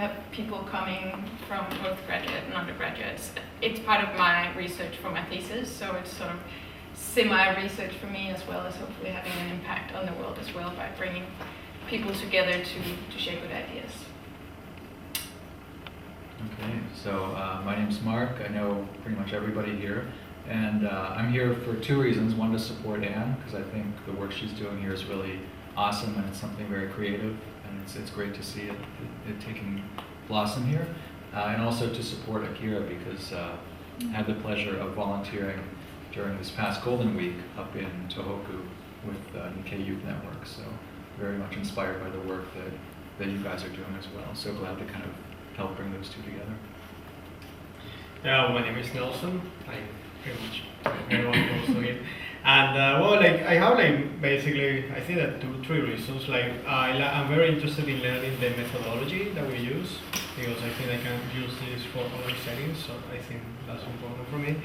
have people coming from both graduate and undergraduates. It's part of my research for my thesis, so it's sort of semi-research for me, as well as hopefully having an impact on the world as well by bringing people together to share good ideas. Okay, so my name's Mark. I know pretty much everybody here, and I'm here for two reasons. One, to support Anne, because I think the work she's doing here is really awesome, and it's something very creative, and it's great to see it taking blossom here. And also to support Akira, because I had the pleasure of volunteering during this past Golden Week up in Tohoku with Nikkei Youth Network. So very much inspired by the work that you guys are doing as well. So glad to kind of help bring those two together. Yeah, my name is Nelson. I pretty much everyone knows me. And well, like I have like basically I think that three reasons. Like I'm very interested in learning the methodology that we use, because I think I can use this for other settings. So I think that's important for me.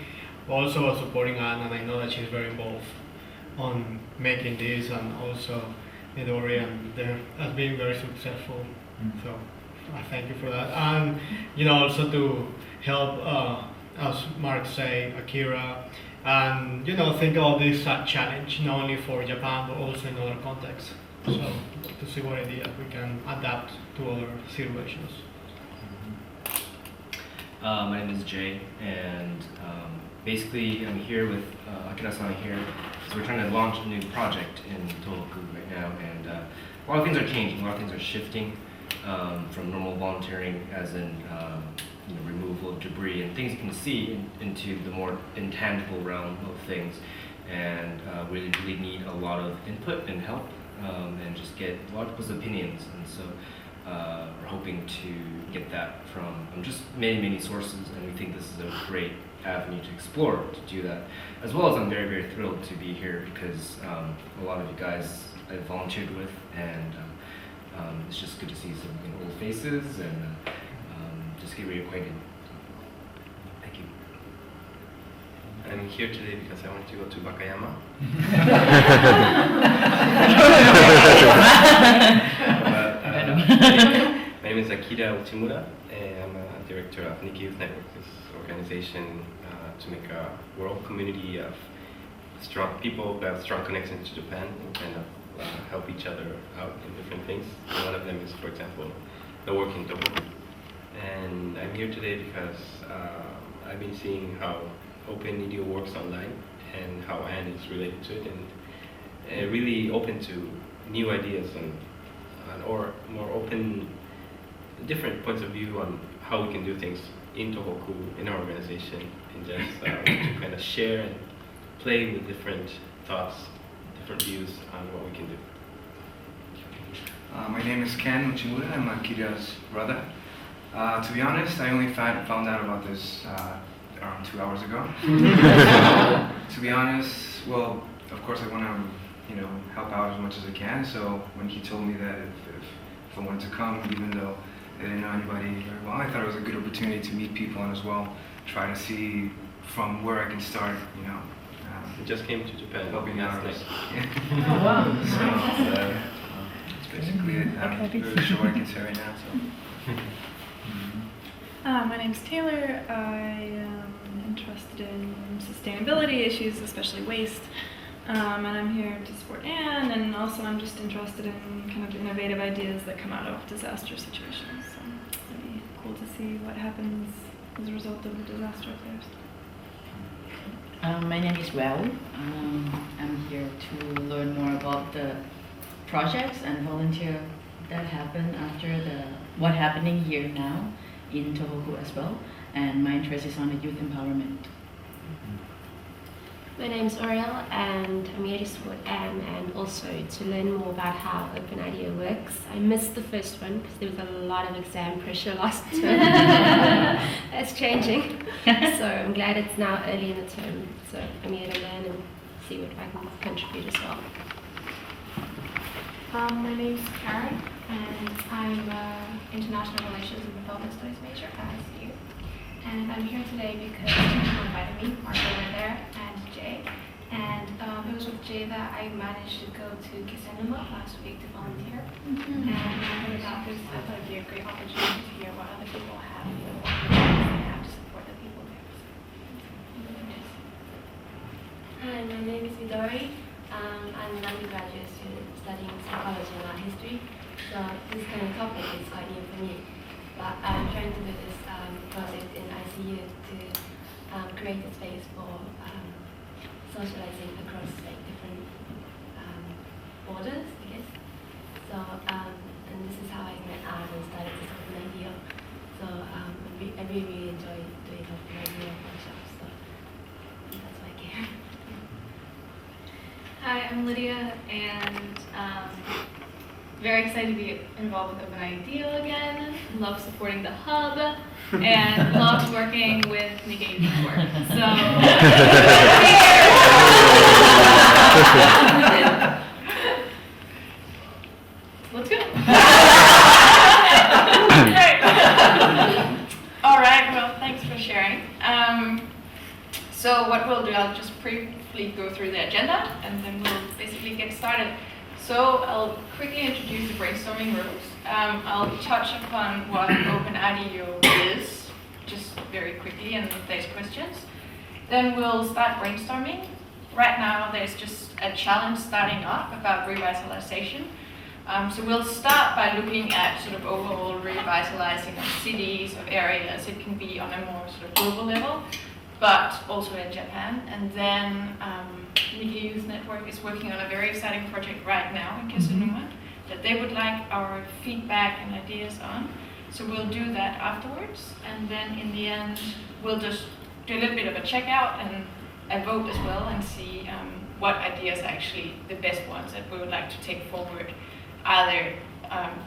Also supporting Anne, and I know that she's very involved on making this, and also Midori, and they has been very successful. So I thank you for that. And also to help, as Mark say, Akira, and think about this challenge not only for Japan but also in other contexts. So to see what ideas we can adapt to other situations. My name is Jay, and basically I'm here with Akira-san here, because we're trying to launch a new project in Tohoku right now, and a lot of things are changing, a lot of things are shifting from normal volunteering, as in removal of debris and things you can see, into the more intangible realm of things, and we really need a lot of input and help, and just get a lot of people's opinions, and so we're hoping to get that from just many sources, and we think this is a great avenue to explore, to do that. As well as I'm very thrilled to be here, because a lot of you guys I've volunteered with, and it's just good to see some old faces, and just get reacquainted. Thank you. I'm here today because I want to go to Wakayama. My name is Akira Uchimura, and I'm a director of Nikkei Youth Network, this organization to make a world community of strong people who have strong connections to Japan, and kind of help each other out in different things. And one of them is, for example, the work in Tohoku. And I'm here today because I've been seeing how OpenIDEO works online, and how Anne is related to it, and really open to new ideas, or more open, different points of view on how we can do things in Tohoku, in our organization, and just to kind of share and play with different thoughts, different views on what we can do. My name is Ken Uchimura. I'm Akira's brother. To be honest, I only found out about this around 2 hours ago. To be honest, well, of course I want to, help out as much as I can. So when he told me that if I wanted to come, even though I didn't know anybody very well, I thought it was a good opportunity to meet people, and as well try to see from where I can start. We just came to Japan. Helping out. Nice. Yeah. Oh wow! So that's basically it. I'm really sure what I can say right now. So. My name's Taylor. I am interested in sustainability issues, especially waste. And I'm here to support Anne, and also I'm just interested in kind of innovative ideas that come out of disaster situations. So it'd be cool to see what happens as a result of a disaster up there. My name is Raul. I'm here to learn more about the projects and volunteer that happen after what's happening here now in Tohoku as well. And my interest is on the youth empowerment. My name is Oriel, and I'm here to support Anne, and also to learn more about how OpenIDEO works. I missed the first one because there was a lot of exam pressure last term. It's changing, so I'm glad it's now early in the term. So I'm here to learn and see what I can contribute as well. My name is Karen, and I'm International Relations and Development Studies major at ICU. And I'm here today because Jay invited me, Mark over there, and Jay. And it was with Jay Jay, that I managed to go to Kisenuma last week to volunteer. And I heard about this. I thought it'd be a great opportunity to hear what other people have and what opportunities they have to support the people there. Hi, my name is Midori. I'm an undergraduate student studying psychology and art history. So this kind of topic is quite new for me. But I'm trying to do this project in ICU to create a space for socializing across like different borders, I guess. So and this is how I met Anne and started this OpenIDEO. So I really enjoy doing OpenIDEO workshops. So that's why I came. Hi, I'm Lydia, and very excited to be involved with OpenIDEO again. Love supporting the hub, and love working with Nikkei Network. So, let's go. All right, well, thanks for sharing. So what we'll do, I'll just briefly go through the agenda, and then we'll basically get started. So I'll quickly introduce the brainstorming rules. I'll touch upon what OpenIDEO is, just very quickly, and if there's questions. Then we'll start brainstorming. Right now, there's just a challenge starting up about revitalization. So we'll start by looking at sort of overall revitalizing of cities, of areas. It can be on a more sort of global level, but also in Japan. And then Nikkei Youth Network is working on a very exciting project right now in Kisenuma that they would like our feedback and ideas on. So we'll do that afterwards. And then in the end, we'll just do a little bit of a checkout and a vote as well and see what ideas are actually the best ones that we would like to take forward, either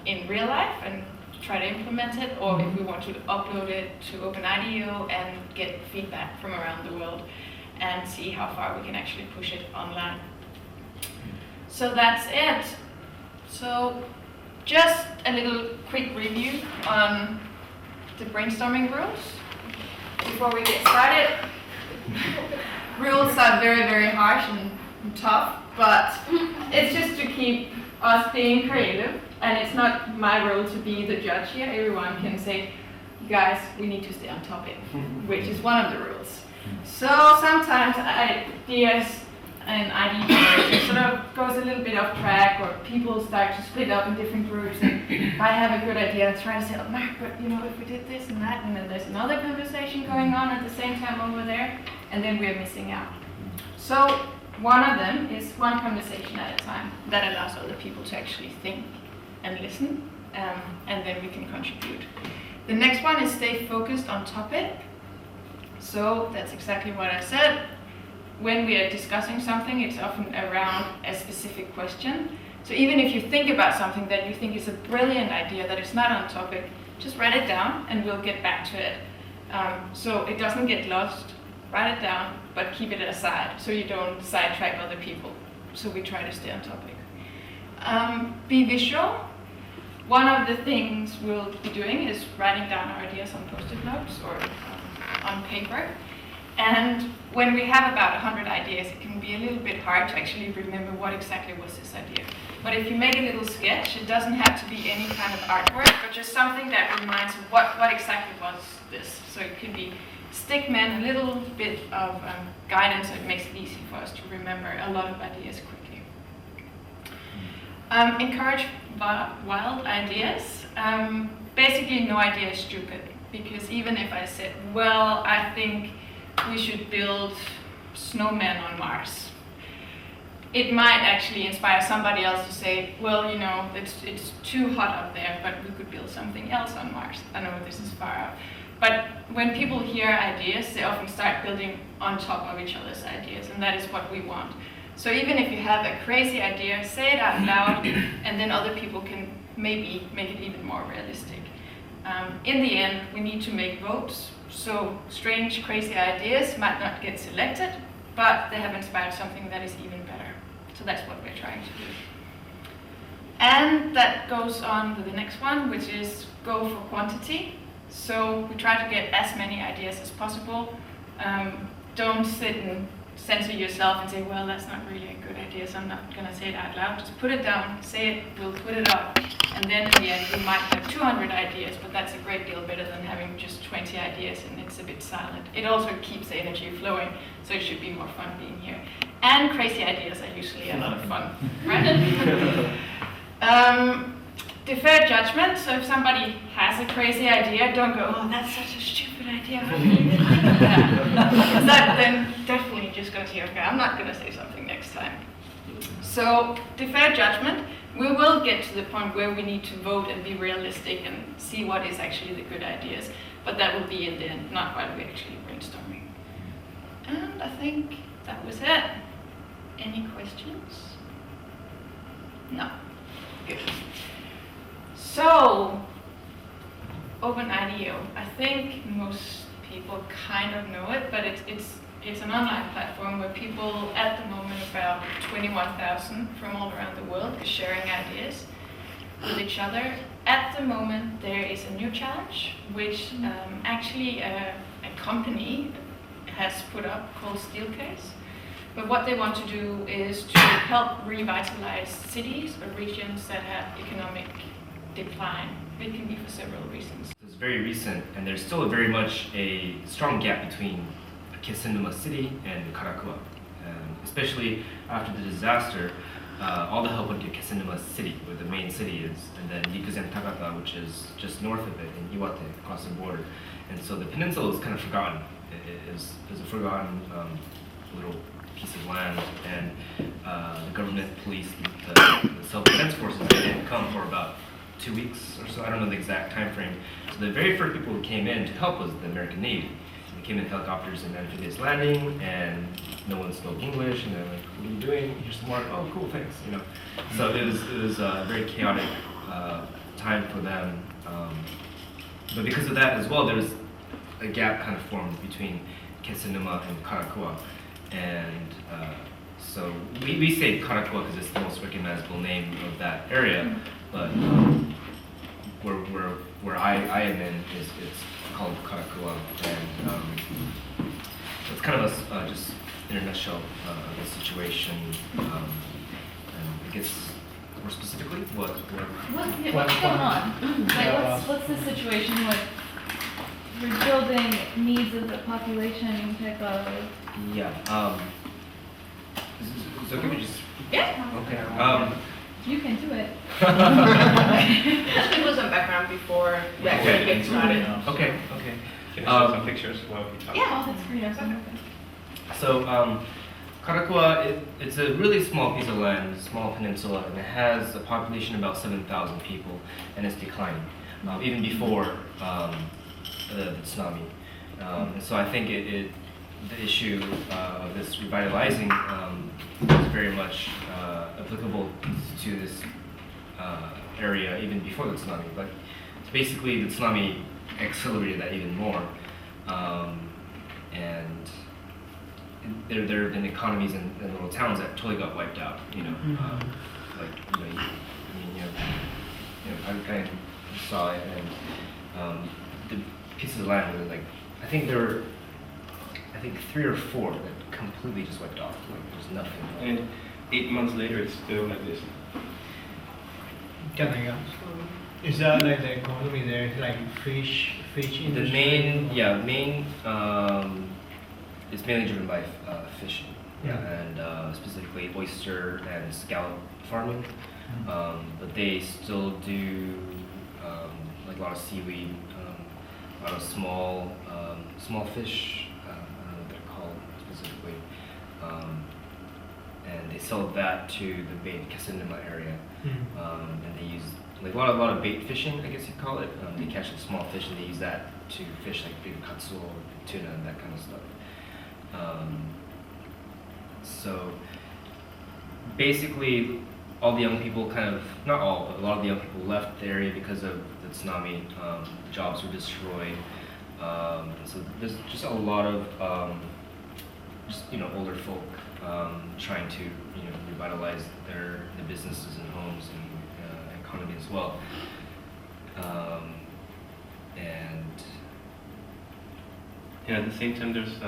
in real life and try to implement it, or if we want to upload it to OpenIDEO and get feedback from around the world and see how far we can actually push it online. So that's it. So just a little quick review on the brainstorming rules before we get started. Rules are very, very harsh and tough, but it's just to keep us being creative, and it's not my role to be the judge here. Everyone can say, you guys, we need to stay on topic, which is one of the rules. So sometimes ideas and ideas sort of goes a little bit off track, or people start to split up in different groups, and if I have a good idea, I try to say, oh Mark, but you know, if we did this and that, and then there's another conversation going on at the same time over there, and then we're missing out. So one of them is one conversation at a time that allows other people to actually think and listen, and then we can contribute. The next one is stay focused on topic. So that's exactly what I said. When we are discussing something, it's often around a specific question. So even if you think about something that you think is a brilliant idea that is not on topic, just write it down and we'll get back to it. So it doesn't get lost. Write it down, but keep it aside so you don't sidetrack other people. So we try to stay on topic. Be visual. One of the things we'll be doing is writing down our ideas on post-it notes or on paper. And when we have about 100 ideas, it can be a little bit hard to actually remember what exactly was this idea. But if you make a little sketch, it doesn't have to be any kind of artwork, but just something that reminds you what exactly was this. So it could be stickman, a little bit of guidance that makes it easy for us to remember a lot of ideas quickly. Encourage wild ideas. Basically, no idea is stupid, because even if I said, well, I think we should build snowmen on Mars, it might actually inspire somebody else to say, well, you know, it's too hot up there, but we could build something else on Mars. I know this is far out. But when people hear ideas, they often start building on top of each other's ideas, and that is what we want. So even if you have a crazy idea, say it out loud, and then other people can maybe make it even more realistic. In the end, we need to make votes, so strange, crazy ideas might not get selected, but they have inspired something that is even better. So that's what we're trying to do. And that goes on with the next one, which is go for quantity. So we try to get as many ideas as possible. Don't sit and censor yourself and say, well, that's not really a good idea, so I'm not going to say it out loud. Just put it down, say it, we'll put it up. And then in the end, we might have 200 ideas, but that's a great deal better than having just 20 ideas and it's a bit silent. It also keeps the energy flowing, so it should be more fun being here. And crazy ideas are usually a lot of fun, right? Deferred judgment. So if somebody has a crazy idea, don't go, oh, that's such a stupid idea. How can you even think of that? Because that then definitely just going to say, okay, I'm not going to say something next time. So deferred judgment. We will get to the point where we need to vote and be realistic and see what is actually the good ideas. But that will be in the end, not while we're actually brainstorming. And I think that was it. Any questions? No. Good. So, OpenIDEO. I think most people kind of know it, but it's an online platform where people, at the moment, about 21,000 from all around the world is sharing ideas with each other. At the moment, there is a new challenge, which actually a company has put up called Steelcase. But what they want to do is to help revitalize cities or regions that have economic decline. It can be for several reasons. It's very recent, and there's still very much a strong gap between Kesennuma city and Karakura. Especially after the disaster, all the help went to Kesennuma city, where the main city is, and then Rikuzen Takata, which is just north of it in Iwate, across the border. And so the peninsula is kind of forgotten. It is a forgotten little piece of land, and the government, police, the self-defense forces, they didn't come for about 2 weeks or so. I don't know the exact time frame. So the very first people who came in to help was the American Navy. They came in helicopters and amphibious landing, and no one spoke English, and they're like, "What are you doing? Here's some water." "Oh, cool, thanks." You know. So it was a very chaotic time for them. But because of that as well, there was a gap kind of formed between Kesennuma and Karakura. And so we say Karakura because it's the most recognizable name of that area, but where I am in is it's called Karakura, and it's kind of a just in a nutshell the situation. And I guess more specifically, what's going on? Like, what's the situation with rebuilding needs of the population type of? Yeah. Is it okay if we just? Yeah. Okay. You can do it. Just give us some background before we actually get started. Okay. Can I show some pictures while we talk? Yeah. Oh, that's great. Okay. So Karakura, it's a really small piece of land, small peninsula, and it has a population of about 7,000 people, and it's declining, even before the tsunami. And so I think the issue of this revitalizing is very much applicable to this area even before the tsunami. But basically, the tsunami accelerated that even more, and there have been economies in little towns that totally got wiped out. I kind of saw it, and the pieces of land were like, I think 3 or 4 that completely just wiped off. Like there's nothing. And 8 months later, it's still like this. Can I ask? Is that like the economy there, like fish industry? The main it's mainly driven by fishing, and specifically oyster and scallop farming. But they still do like a lot of seaweed, a lot of small fish. I don't know what they're called specifically, and they sell that to the main Kesennuma area, and they use like a lot of bait fishing, I guess you'd call it. They catch the small fish and they use that to fish like big katsuo, tuna, and that kind of stuff. So basically, all the young people not all, but a lot of the young people left the area because of the tsunami. Jobs were destroyed. So there's just a lot of older folk trying to revitalize their businesses and homes and economy as well. And at the same time, there's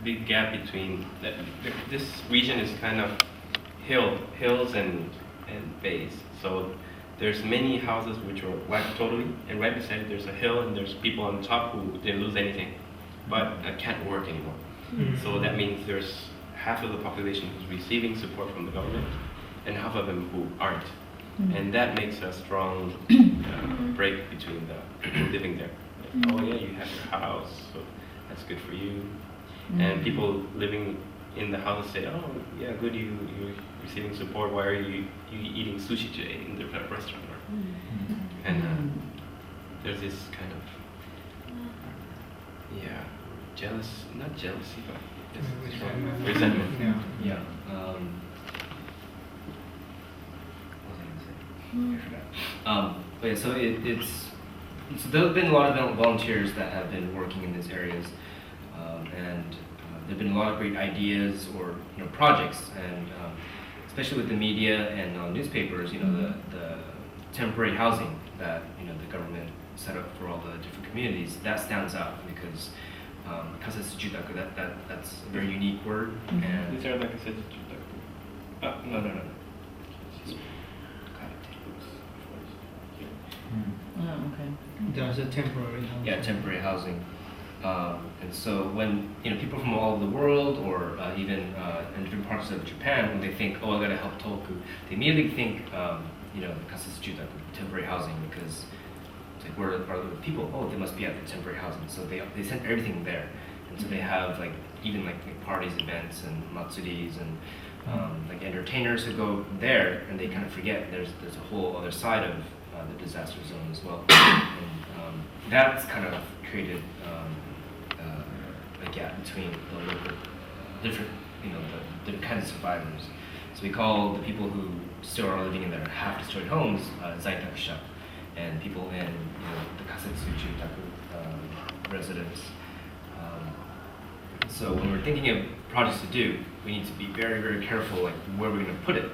big gap between this region is kind of hills and bays. So there's many houses which are white totally, and right beside it there's a hill and there's people on top who didn't lose anything, but can't work anymore. So that means there's half of the population who's receiving support from the government, and half of them who aren't. And that makes a strong break between the people living there. Like, oh yeah, you have your house, so that's good for you. And people living in the house say, oh yeah, good, you're receiving support. Why are you eating sushi today in the restaurant? And there's this kind of not jealousy, but resentment. Yeah. But yeah, so so there have been a lot of volunteers that have been working in these areas, and there have been a lot of great ideas or projects, and especially with the media and newspapers, the temporary housing that the government set up for all the different communities, that stands out because kasetsu jutaku, that's a very unique word. And Is there like a kasetsu jutaku? no. Oh, okay. There's a temporary housing. Yeah, temporary housing. And so when people from all over the world, or even in different parts of Japan, when they think, oh, I gotta help Tohoku, they immediately think, the kasetsu jutaku, temporary housing, because it's like, where are the people? Oh, they must be at the temporary housing. So they send everything there, and so they have even parties, events, and matsuris, and entertainers who go there, and they kind of forget there's a whole other side of the disaster zone as well. And that's kind of created a gap between the local, different, the different kinds of survivors. So we call the people who still are living in their half-destroyed homes zaitakusha, and people in the kasetsu jutaku residents. So when we're thinking of projects to do, we need to be very, very careful where we're going to put it.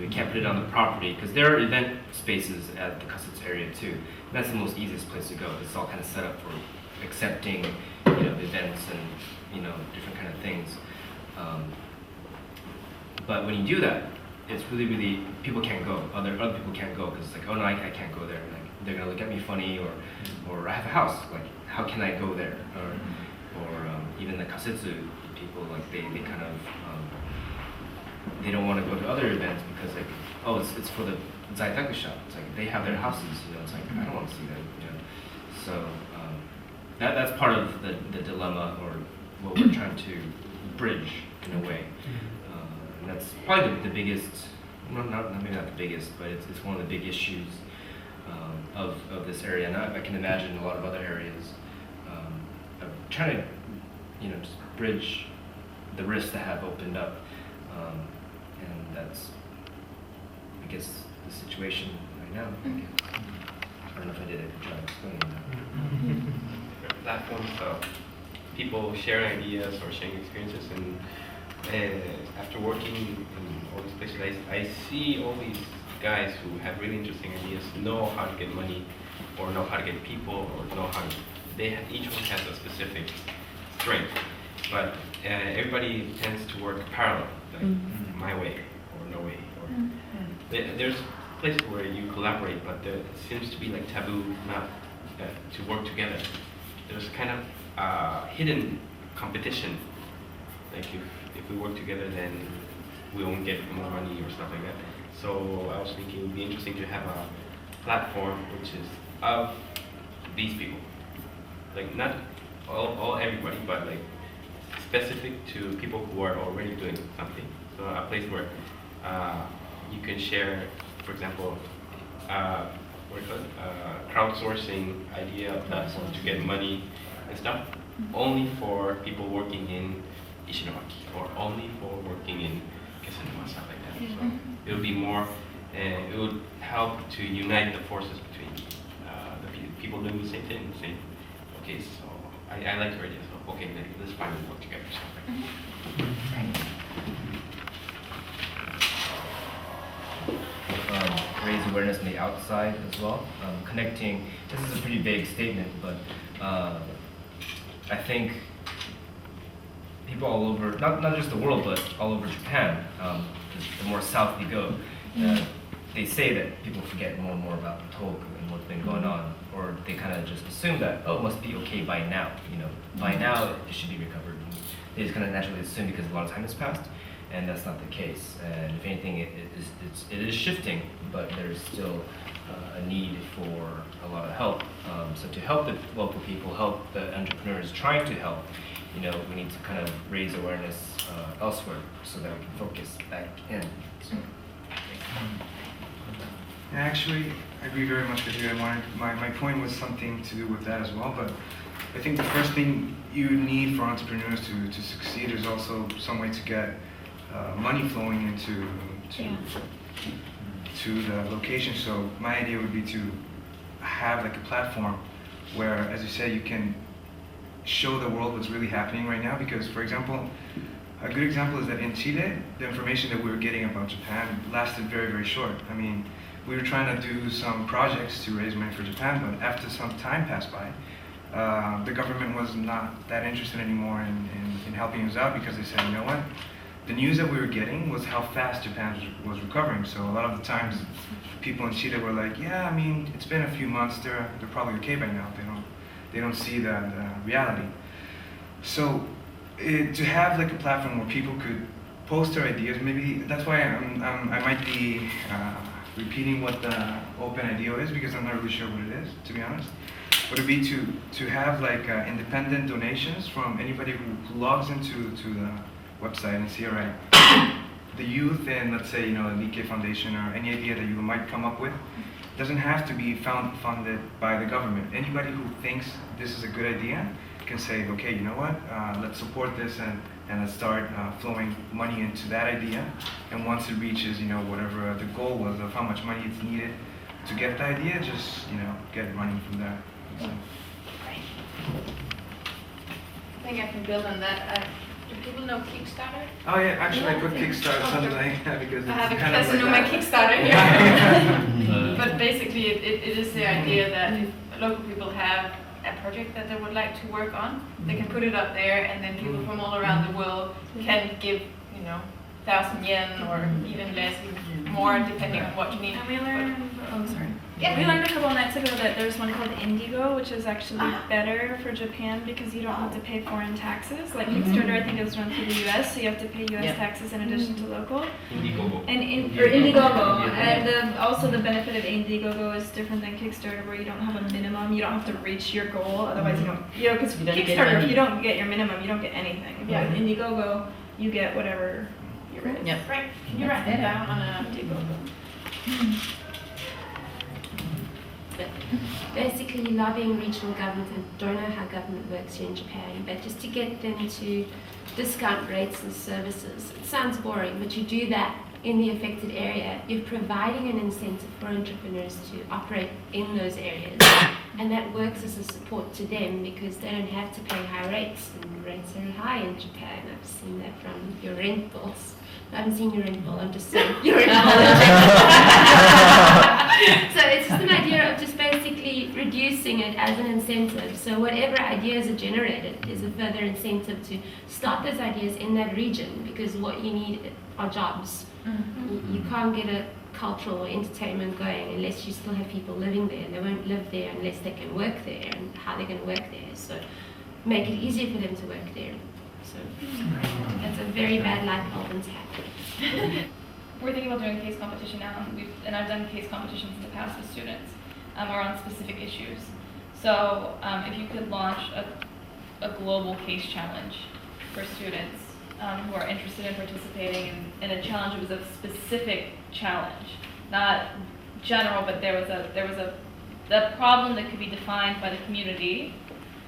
We can't put it on the property because there are event spaces at the kasetsu area too. And that's the most easiest place to go. It's all kind of set up for accepting, events and different kind of things. But when you do that, it's really people can't go. Other people can't go because it's like, oh no, I can't go there. They're gonna look at me funny, or I have a house. How can I go there? Or even the kasetsu people, they kind of they don't want to go to other events because it's for the zaitakusha. It's like they have their houses, It's like I don't want to see them, So that's part of the dilemma, or what we're trying to bridge in a way. And that's probably the biggest, maybe not the biggest, but it's one of the big issues of this area. And I can imagine a lot of other areas of trying to just bridge the risks that have opened up. And that's, I guess, the situation right now. I don't know if I did a good job explaining that. Platforms, so people sharing ideas or sharing experiences, and after working in all these places, I see all these guys who have really interesting ideas, know how to get money, or know how to get people, or know how to, each one has a specific strength, but everybody tends to work parallel, my way or no way. Or there's places where you collaborate, but it seems to be taboo not to work together. There's kind of hidden competition. If we work together, then we won't get more money or stuff like that. So I was thinking it would be interesting to have a platform which is of these people, not all everybody, but specific to people who are already doing something. So a place where you can share, for example, crowdsourcing idea platform to get money and stuff, only for people working in Ishinomaki, or only for working in Kesenuma, stuff like that. So it would be more, it would help to unite the forces between the people doing the same thing, saying, okay, so I like your idea, so okay, let's finally work together, stuff like that. Raise awareness on the outside as well. Connecting, this is a pretty vague statement, but I think people all over, not just the world, but all over Japan, the more south you go, they say that people forget more and more about Tohoku and what's been going on, or they kind of just assume that, oh, it must be okay by now, by now it should be recovered. And they just kind of naturally assume because a lot of time has passed, and that's not the case. And if anything, it is shifting, but there's still a need for a lot of help. So to help the local people, help the entrepreneurs trying to help, we need to kind of raise awareness elsewhere so that we can focus back in. So, Yeah, actually, I agree very much with you. My point was something to do with that as well, but I think the first thing you need for entrepreneurs to succeed is also some way to get money flowing into the location. So my idea would be to have like a platform where, as you said, you can show the world what's really happening right now. Because, for example, a good example is that in Chile, the information that we were getting about Japan lasted very, very short. I mean, we were trying to do some projects to raise money for Japan, but after some time passed by, the government was not that interested anymore in helping us out, because they said, you know what? The news that we were getting was how fast Japan was recovering. So a lot of the times, people in Chile were like, yeah, I mean, it's been a few months. They're probably okay by now. They don't see the reality. So to have like a platform where people could post their ideas, maybe that's why I might be repeating what the OpenIDEO is, because I'm not really sure what it is, to be honest. But it would be to have like independent donations from anybody who logs into the website and see, all right, the youth and, let's say, the Nikkei Foundation or any idea that you might come up with doesn't have to be funded by the government. Anybody who thinks this is a good idea can say, okay, you know what, let's support this and let's start flowing money into that idea. And once it reaches, whatever the goal was of how much money it's needed to get the idea, just, get money from there. So. I think I can build on that. Do people know Kickstarter? Oh yeah, actually I put Kickstarter something because I have a kind of person like on my that. Kickstarter here. But basically it is the idea that if local people have a project that they would like to work on, they can put it up there, and then people from all around the world can give, 1,000 yen or even less, even more, depending on what you need. And we learned, Yeah. we learned a couple nights ago that there's one called Indigo, which is actually better for Japan because you don't have to pay foreign taxes. Like Kickstarter, I think is run through the U.S., so you have to pay U.S. taxes in addition to local. Indiegogo. Or Indiegogo, and also the benefit of Indiegogo is different than Kickstarter, where you don't have a minimum. You don't have to reach your goal, otherwise you don't. Because You don't get Kickstarter, money. if you don't get your minimum, you don't get anything. Yeah. With Indiegogo, you get whatever you're ready. Yep. Right. Can you write that down on a Indiegogo? Basically, lobbying regional governments, I don't know how government works here in Japan, but just to get them to discount rates and services. It sounds boring, but you do that in the affected area. You're providing an incentive for entrepreneurs to operate in those areas, and that works as a support to them because they don't have to pay high rates, and rates are high in Japan. I've seen that from your rent bills. I haven't seen your rent bill, I'm just saying your rent bill. So it's just an idea of just basically reducing it as an incentive. So whatever ideas are generated is a further incentive to start those ideas in that region, because what you need are jobs. You can't get a cultural or entertainment going unless you still have people living there. They won't live there unless they can work there, and how they're going to work there. So make it easier for them to work there. So that's a very bad light bulb and tap. We're thinking about doing a case competition now, and I've done case competitions in the past with students or on specific issues. So if you could launch a global case challenge for students who are interested in participating in a challenge, it was a specific challenge, not general, but there was a problem that could be defined by the community,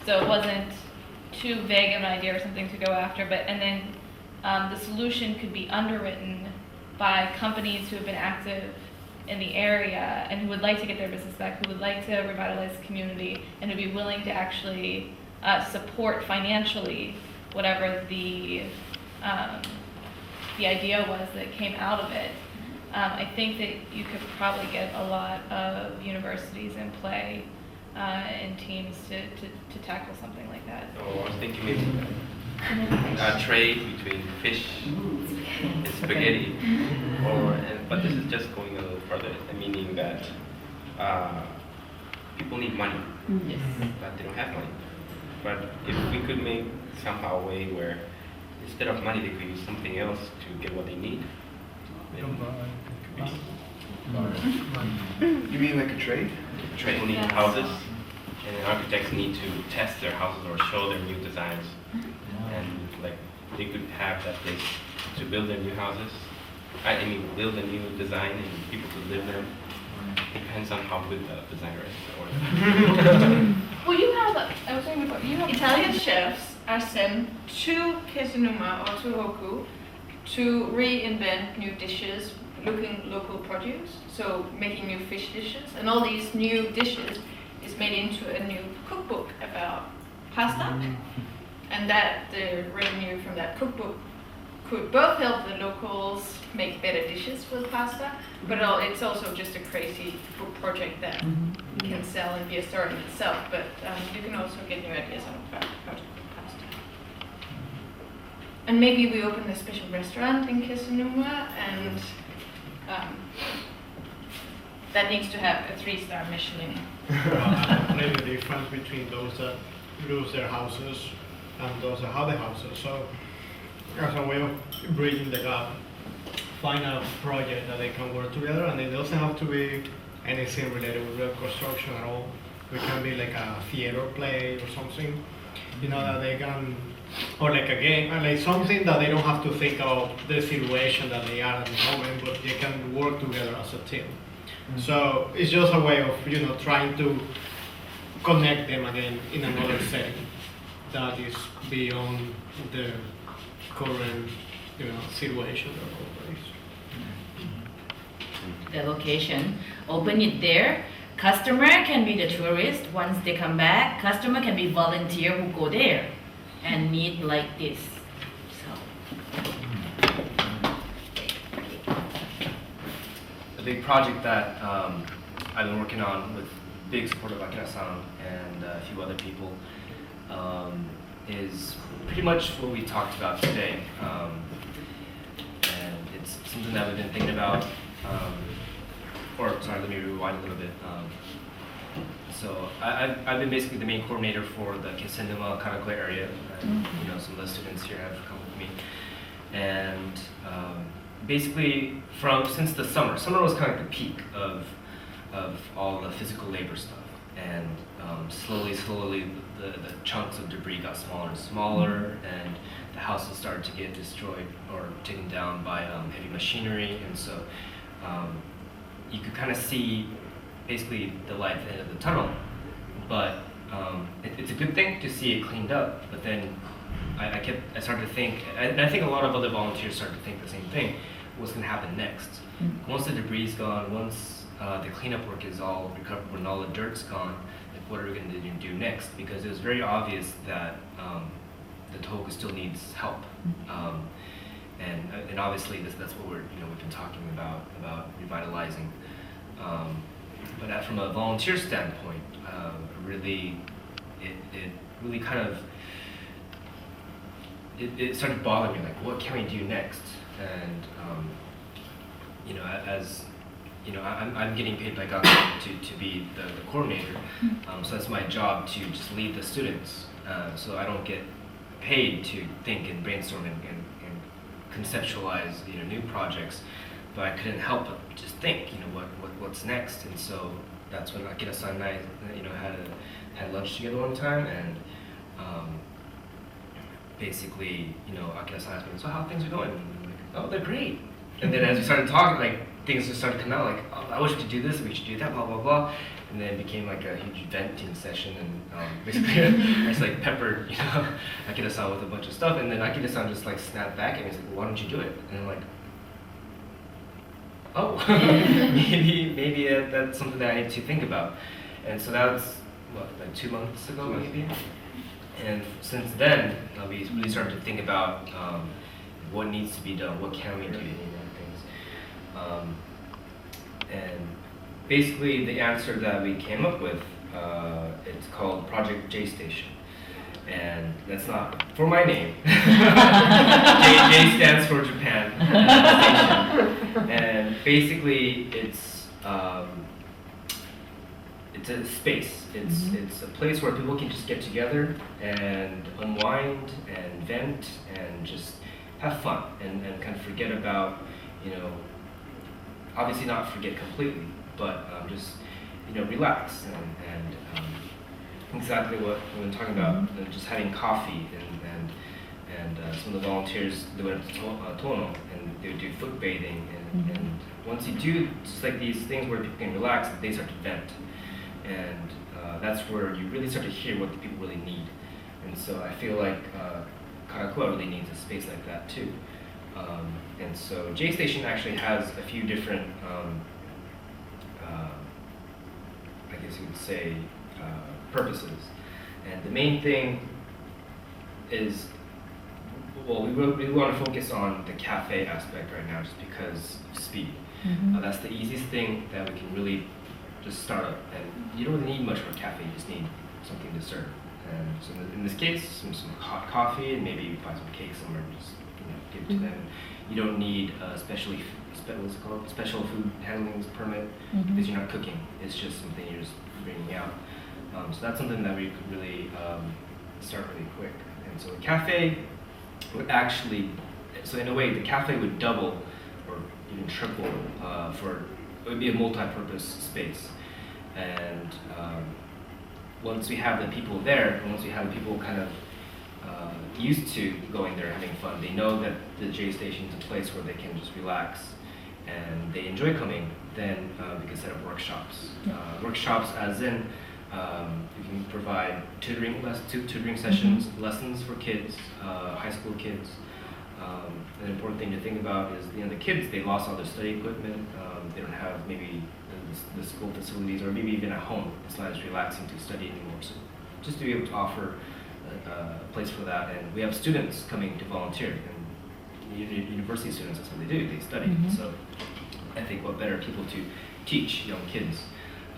so it wasn't too vague of an idea or something to go after, and then the solution could be underwritten by companies who have been active in the area and who would like to get their business back, who would like to revitalize the community, and who'd be willing to actually support financially whatever the idea was that came out of it. I think that you could probably get a lot of universities in play in teams to tackle something like that. Oh, I was thinking maybe trade between fish and spaghetti, but this is just going a little further, meaning that people need money, Yes. but they don't have money. But if we could make somehow a way where instead of money they could use something else to get what they need, then You mean like a trade? people need houses, and architects need to test their houses or show their new designs, and like they could have that place to build their new houses. I mean, build a new design and people could live there. Depends on how good the designer is. Well, you have, I was saying before, you have Italian chefs are sent to Kesennuma or Tohoku to reinvent new dishes, looking local produce, so making new fish dishes, and all these new dishes is made into a new cookbook about pasta, and that the revenue from that cookbook could both help the locals make better dishes with pasta, but it's also just a crazy book project that can sell and be a story in itself, but you can also get new ideas about how to cook pasta. And maybe we open a special restaurant in Kesennuma, and that needs to have a 3-star Michelin. Maybe the difference between those that lose their houses and those that have the houses. So as a way of bridging the gap, find a project that they can work together, and it doesn't have to be anything related with real construction at all. It can be like a theater play or something, that they can, or like a game, and like something that they don't have to think about the situation that they are at the moment, but they can work together as a team. So it's just a way of, trying to connect them again in another setting that is beyond the current, situation of the place. The location, open it there. Customer can be the tourist. Once they come back, customer can be volunteer who go there and meet like this. A big project that I've been working on with big support of Akira-san and a few other people is pretty much what we talked about today. And it's something that we've been thinking about, let me rewind a little bit. So I've been basically the main coordinator for the Kesennuma Kanako area. Some of the students here have come with me. And basically since the summer was kind of the peak of all the physical labor stuff. And slowly the chunks of debris got smaller and smaller, and the houses started to get destroyed or taken down by heavy machinery. And so you could kind of see basically the light at the end of the tunnel, but it's a good thing to see it cleaned up. But then I started to think, and I think a lot of other volunteers started to think the same thing, what's going to happen next? Once the debris is gone, once the cleanup work is all recovered, when all the dirt's gone, like what are we going to do next? Because it was very obvious that the Tohoku still needs help. And obviously that's what we've been talking about revitalizing. But from a volunteer standpoint, it really kind of it started bothering me, like what can we do next? And I'm getting paid by government to be the coordinator, so that's my job to just lead the students. So I don't get paid to think and brainstorm and conceptualize new projects, but I couldn't help but just think what's next. And so that's when Akira-san and I had lunch together one time, and basically Akira-san asked me, so how things are going? And I'm like, oh, they're great. And then as we started talking, like things just started coming out, like, oh, I wish we could do this, we should do that, blah blah blah. And then it became like a huge venting session, and basically I just like peppered Akira-san with a bunch of stuff, and then Akira-san just like snapped back at me and was like, well, why don't you do it? And I'm like, oh, maybe that's something that I need to think about. And so that was like 2 months ago maybe. And since then we really started to think about what needs to be done, what can we do, things. And basically the answer that we came up with, it's called Project J Station. and that's not for my name. J stands for Japan Station, and basically it's a space. It's a place where people can just get together and unwind and vent and just have fun and kind of forget about, obviously not forget completely, but just relax and exactly what we've been talking about, just having coffee and some of the volunteers, they went to Tono and they would do foot bathing and once you do just like these things where people can relax, they start to vent, and that's where you really start to hear what the people really need. And so I feel like Karakua really needs a space like that too. And so J Station actually has a few different, I guess you would say, purposes. And the main thing is, well, we really want to focus on the cafe aspect right now just because of speed. That's the easiest thing that we can really just start up. And you don't really need much for a cafe, you just need something to serve. And so in this case, some hot coffee and maybe buy some cake somewhere and just give it to them. You don't need a special food handling permit because you're not cooking. It's just something you're just bringing out. So that's something that we could really start really quick. And so the cafe would actually, so in a way, the cafe would double or even triple it would be a multi-purpose space. And once we have the people there, and once we have the people kind of used to going there having fun, they know that the J Station is a place where they can just relax and they enjoy coming, then we can set up workshops. Workshops as in we can provide tutoring sessions, lessons for kids, high school kids. An important thing to think about is the kids, they lost all their study equipment, they don't have maybe the school facilities, or maybe even at home it's not as relaxing to study anymore. So just to be able to offer a place for that. And we have students coming to volunteer, and university students, that's what they do, they study. So I think what better people to teach young kids,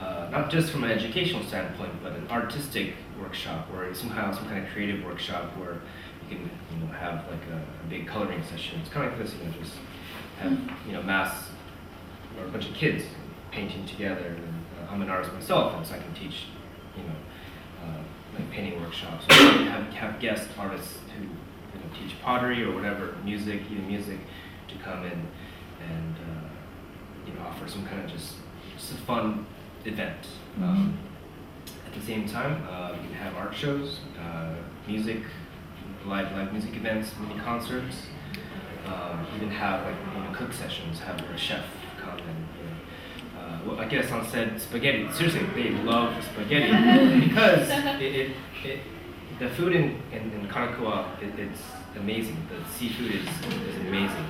not just from an educational standpoint, but an artistic workshop or somehow some kind of creative workshop where you can have like a big coloring session. It's kind of like this, just have mass or a bunch of kids painting together. And I'm an artist myself, and so I can teach like painting workshops. So have guest artists who teach pottery or whatever, music to come in and offer some kind of just a fun event. At the same time, we can have art shows, music, live music events, mini concerts. Even have cook sessions, have a chef come and what Akira-san said, spaghetti. Seriously, they love spaghetti because the food in Karakua, it's amazing. The seafood is amazing,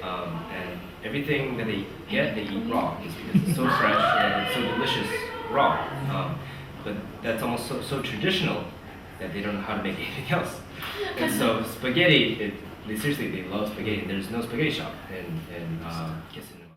and everything that they get, they eat raw, just because it's so fresh and it's so delicious raw. But that's almost so traditional that they don't know how to make anything else. And so spaghetti, they love spaghetti. There's no spaghetti shop in Kissimmee.